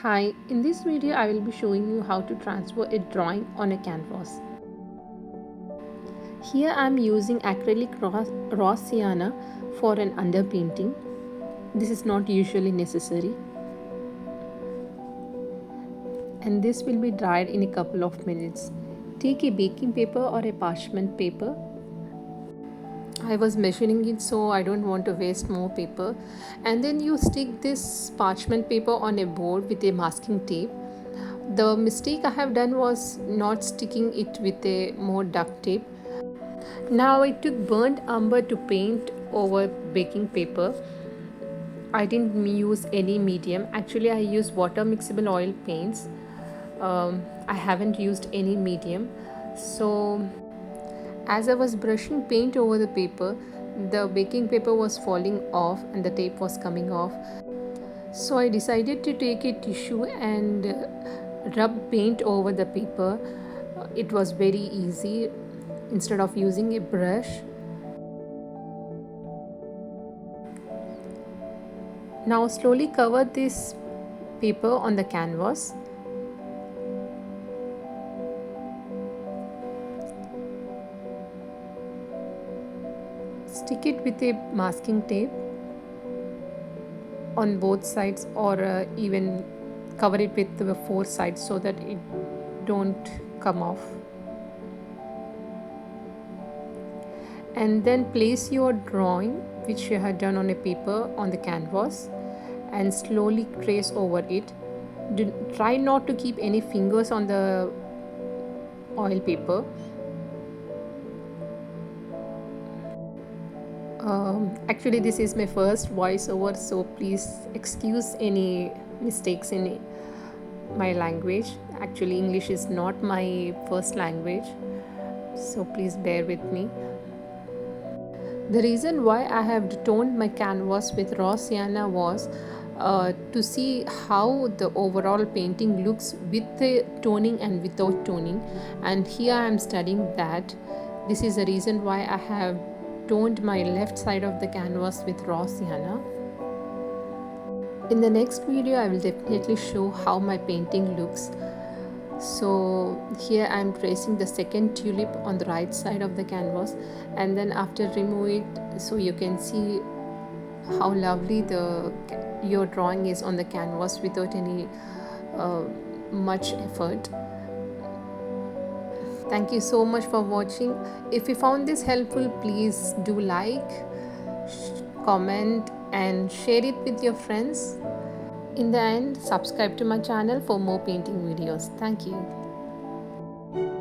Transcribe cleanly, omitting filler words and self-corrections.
Hi, in this video I will be showing you how to transfer a drawing on a canvas. Here I am using acrylic raw sienna for an underpainting. This is not usually necessary. And this will be dried in a couple of minutes. Take a baking paper or a parchment paper. I was measuring it so I don't want to waste more paper. And then you stick this parchment paper on a board with a masking tape. The mistake I have done was not sticking it with a more duct tape. Now I took burnt umber to paint over baking paper. I didn't use any medium. Actually, I used water mixable oil paints. I haven't used any medium. So as I was brushing paint over the paper, the baking paper was falling off and the tape was coming off. So I decided to take a tissue and rub paint over the paper. It was very easy instead of using a brush. Now slowly cover this paper on the canvas. Stick it with a masking tape on both sides, or even cover it with the four sides so that it don't come off. And then place your drawing which you had done on a paper on the canvas and slowly trace over it. Try not to keep any fingers on the oil paper. Actually this is my first voiceover, so please excuse any mistakes in my language. Actually English is not my first language, so please bear with me. The reason why I have toned my canvas with raw sienna was to see how the overall painting looks with the toning and without toning, and here I am studying that. This is the reason why I have toned my left side of the canvas with raw sienna. In the next video I will definitely show how my painting looks. So here I am tracing the second tulip on the right side of the canvas, and then after remove it so you can see how lovely your drawing is on the canvas without any much effort. Thank you so much for watching. If you found this helpful, please do like, comment and share it with your friends. In the end, subscribe to my channel for more painting videos. Thank you.